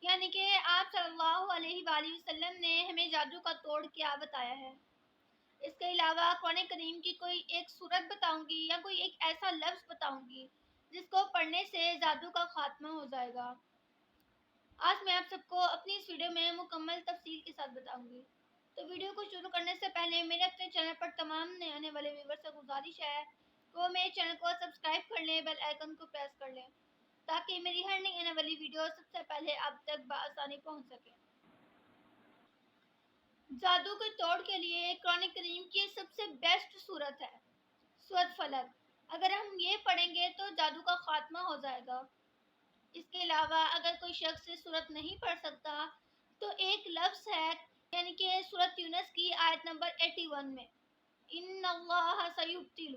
یعنی کہ آپ صلی اللہ علیہ وآلہ وسلم نے ہمیں جادو کا توڑ کیا بتایا ہے۔ اس کے علاوہ قرآن کریم کی کوئی ایک سورت بتاؤں گی یا کوئی ایک ایسا لفظ بتاؤں گی جس کو پڑھنے سے جادو کا خاتمہ ہو جائے گا۔ آج میں آپ سب کو اپنی اس ویڈیو میں مکمل تفصیل کے ساتھ بتاؤں گی۔ تو ویڈیو کو شروع کرنے سے پہلے میرے اپنے چینل پر تمام نئے آنے والے ویور سے گزارش ہے کہ وہ میرے چینل کو سبسکرائب کر لیں، بیل آئیکن کو پریس کر لیں تاکہ میری ہر نئی آنے والی ویڈیو سب سے پہلے آپ تک بآسانی پہنچ سکے۔ جادو کے توڑ کے لیے قرآن کریم کی سب سے بیسٹ صورت ہے سورۃ فلق۔ اگر ہم یہ پڑھیں گے تو جادو کا خاتمہ ہو جائے گا۔ اس کے علاوہ اگر کوئی شخص یہ صورت نہیں پڑھ سکتا تو ایک لفظ ہے، یعنی کہ سورۃ یونس کی آیت نمبر 81 میں ان اللہ سیبطل،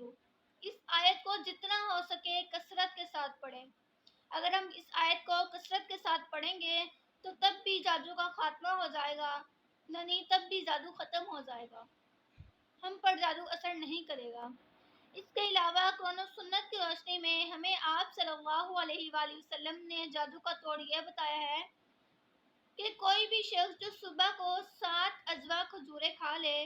اس آیت کو جتنا ہو سکے کثرت کے ساتھ پڑھیں۔ اگر ہم اس آیت کو کثرت کے ساتھ پڑھیں گے تو تب بھی جادو کا خاتمہ ہو جائے گا، یعنی تب بھی جادو ختم ہو جائے گا، ہم پر جادو اثر نہیں کرے گا۔ اس کے علاوہ قرآن و سنت کی روشنی میں ہمیں آپ صلی اللہ علیہ وآلہ وسلم نے جادو کا توڑ یہ بتایا ہے کہ کوئی بھی شخص جو صبح کو 7 اجوا کھجوریں کھا لے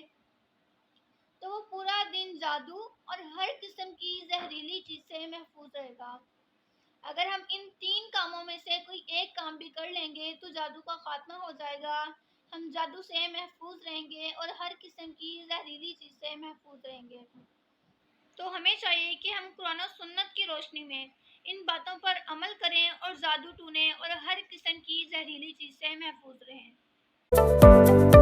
تو وہ پورا دن جادو اور ہر قسم کی زہریلی چیز سے محفوظ رہے گا۔ اگر ہم ان 3 کاموں میں سے کوئی ایک کام بھی کر لیں گے تو جادو کا خاتمہ ہو جائے گا، ہم جادو سے محفوظ رہیں گے اور ہر قسم کی زہریلی چیز سے محفوظ رہیں گے۔ تو ہمیں چاہیے کہ ہم قرآن و سنت کی روشنی میں ان باتوں پر عمل کریں اور جادو ٹونے اور ہر قسم کی زہریلی چیز سے محفوظ رہیں۔